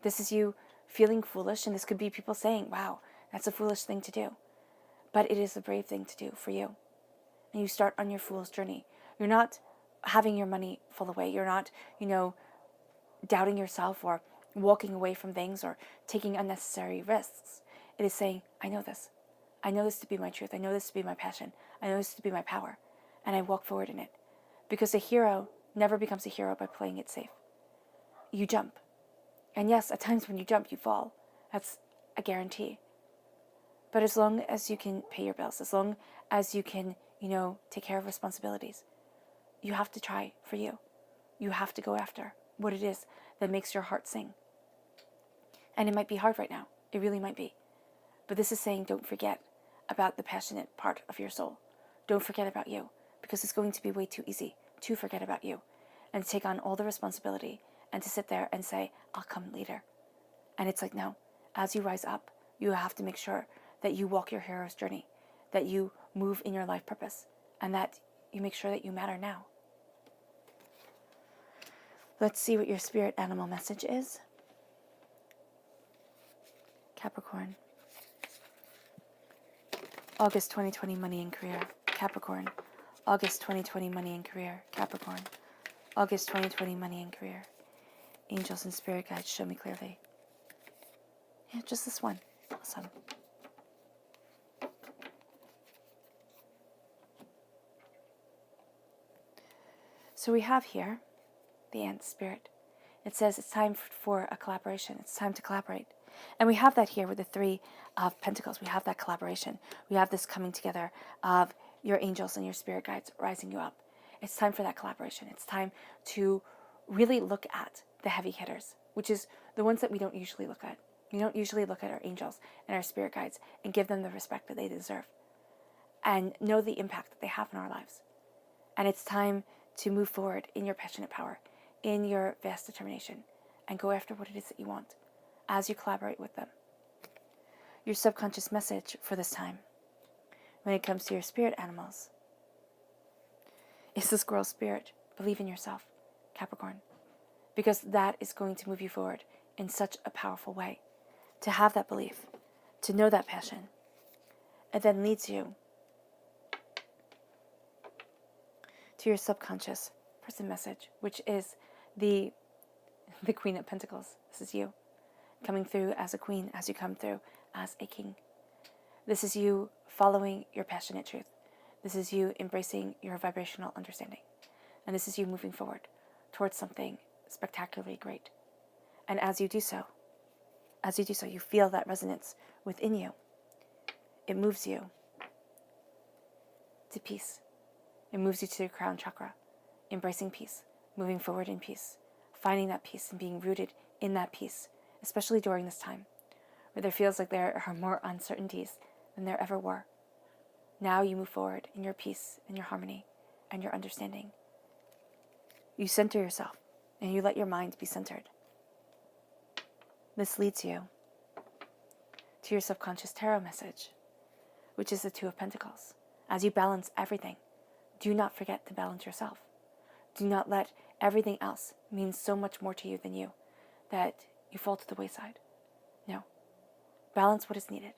This is you feeling foolish, and this could be people saying, wow, that's a foolish thing to do. But it is a brave thing to do for you. And you start on your fool's journey. You're not having your money fall away. You're not, doubting yourself or walking away from things or taking unnecessary risks. It is saying, I know this. I know this to be my truth. I know this to be my passion. I know this to be my power. And I walk forward in it. Because a hero never becomes a hero by playing it safe. You jump. And yes, at times when you jump, you fall. That's a guarantee. But as long as you can pay your bills, as long as you can, take care of responsibilities, you have to try for you. You have to go after what it is that makes your heart sing. And it might be hard right now. It really might be. But this is saying, don't forget about the passionate part of your soul. Don't forget about you, because it's going to be way too easy to forget about you and to take on all the responsibility and to sit there and say, I'll come later. And it's like, no, as you rise up, you have to make sure that you walk your hero's journey, that you move in your life purpose, and that you make sure that you matter now. Let's see what your spirit animal message is. Capricorn. August 2020, money and career. Capricorn. August 2020, money and career. Capricorn. August 2020, money and career. Angels and spirit guides, show me clearly. Yeah, just this one. Awesome. So we have here the ant spirit. It says it's time for a collaboration. It's time to collaborate. And we have that here with the Three of Pentacles. We have that collaboration. We have this coming together of your angels and your spirit guides rising you up. It's time for that collaboration. It's time to really look at the heavy hitters, which is the ones that we don't usually look at. We don't usually look at our angels and our spirit guides and give them the respect that they deserve and know the impact that they have in our lives. And it's time to move forward in your passionate power, in your vast determination, and go after what it is that you want as you collaborate with them. Your subconscious message for this time, when it comes to your spirit animals, is the squirrel spirit. Believe in yourself, Capricorn, because that is going to move you forward in such a powerful way. To have that belief, to know that passion, it then leads you to your subconscious person message, which is the Queen of Pentacles. This is you coming through as a queen, as you come through as a king. This is you following your passionate truth. This is you embracing your vibrational understanding. And this is you moving forward towards something spectacularly great. And as you do so, you feel that resonance within you. It moves you to peace. It moves you to your crown chakra, embracing peace, moving forward in peace, finding that peace and being rooted in that peace, especially during this time, where there feels like there are more uncertainties than there ever were. Now you move forward in your peace, in your harmony, and your understanding. You center yourself, and you let your mind be centered. This leads you to your subconscious tarot message, which is the Two of Pentacles. As you balance everything, do not forget to balance yourself. Do not let everything else mean so much more to you than you that you fall to the wayside. No. Balance what is needed,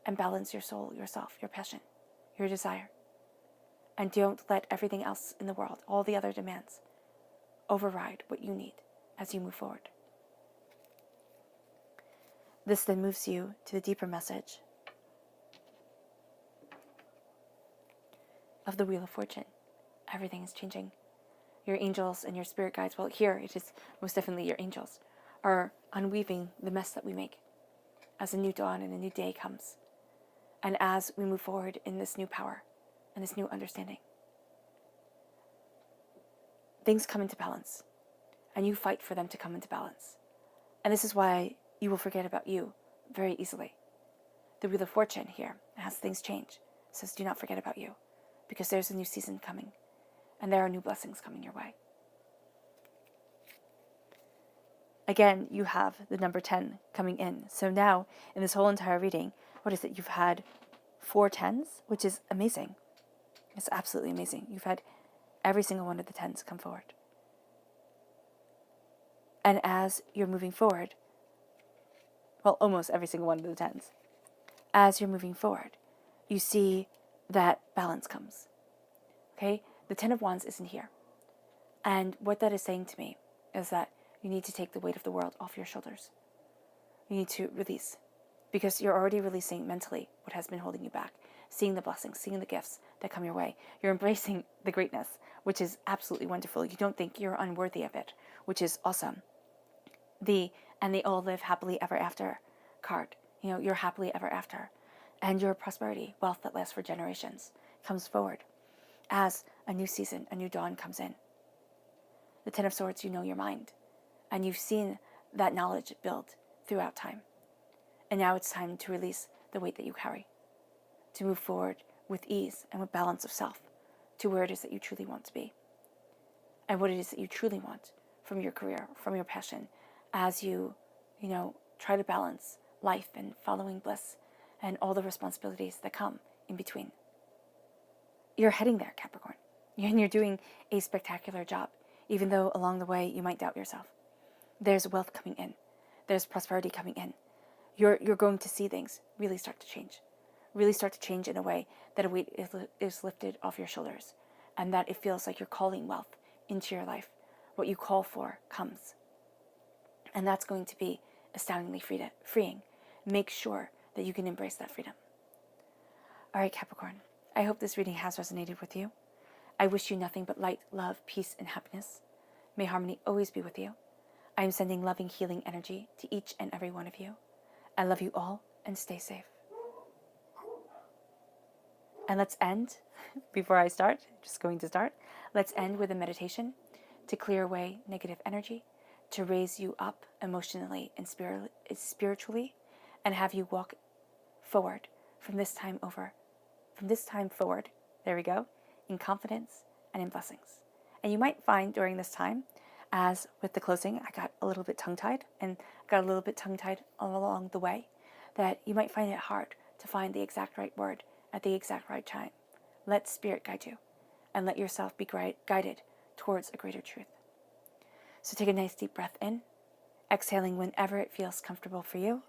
and balance your soul, yourself, your passion, your desire. And don't let everything else in the world, all the other demands, override what you need as you move forward. This then moves you to the deeper message of the Wheel of Fortune. Everything is changing. Your angels and your spirit guides, well, here it is most definitely your angels, are unweaving the mess that we make as a new dawn and a new day comes. And as we move forward in this new power and this new understanding, things come into balance, and you fight for them to come into balance. And this is why you will forget about you very easily. The Wheel of Fortune here, as things change, says do not forget about you, because there's a new season coming, and there are new blessings coming your way. Again, you have the number 10 coming in. So now, in this whole entire reading, what is it? You've had 4 10s, which is amazing. It's absolutely amazing. You've had every single one of the 10s come forward. And as you're moving forward, well, almost every single one of the 10s, as you're moving forward, you see that balance comes. Okay? The 10 of Wands isn't here. And what that is saying to me is that you need to take the weight of the world off your shoulders. You need to release, because you're already releasing mentally what has been holding you back, seeing the blessings, seeing the gifts that come your way. You're embracing the greatness, which is absolutely wonderful. You don't think you're unworthy of it, which is awesome. And they all live happily ever after card. You know, you're happily ever after. And your prosperity, wealth that lasts for generations, comes forward as a new season, a new dawn comes in. The 10 of Swords, you know your mind. And you've seen that knowledge build throughout time. And now it's time to release the weight that you carry, to move forward with ease and with balance of self to where it is that you truly want to be, and what it is that you truly want from your career, from your passion, as you try to balance life and following bliss and all the responsibilities that come in between. You're heading there, Capricorn. And you're doing a spectacular job. even though along the way you might doubt yourself. There's wealth coming in. There's prosperity coming in. You're going to see things really start to change. Really start to change in a way that a weight is lifted off your shoulders, and that it feels like you're calling wealth into your life. What you call for comes. And that's going to be astoundingly freeing. Make sure that you can embrace that freedom. All right, Capricorn, I hope this reading has resonated with you. I wish you nothing but light, love, peace, and happiness. May harmony always be with you. I am sending loving, healing energy to each and every one of you. I love you all, and stay safe. And let's end, before I start, let's end with a meditation to clear away negative energy, to raise you up emotionally and spiritually, and have you walk forward from this time forward, there we go, in confidence and in blessings. And you might find during this time, as with the closing, I got a little bit tongue-tied along the way, that you might find it hard to find the exact right word at the exact right time. Let Spirit guide you, and let yourself be guided towards a greater truth. So take a nice deep breath in, exhaling whenever it feels comfortable for you,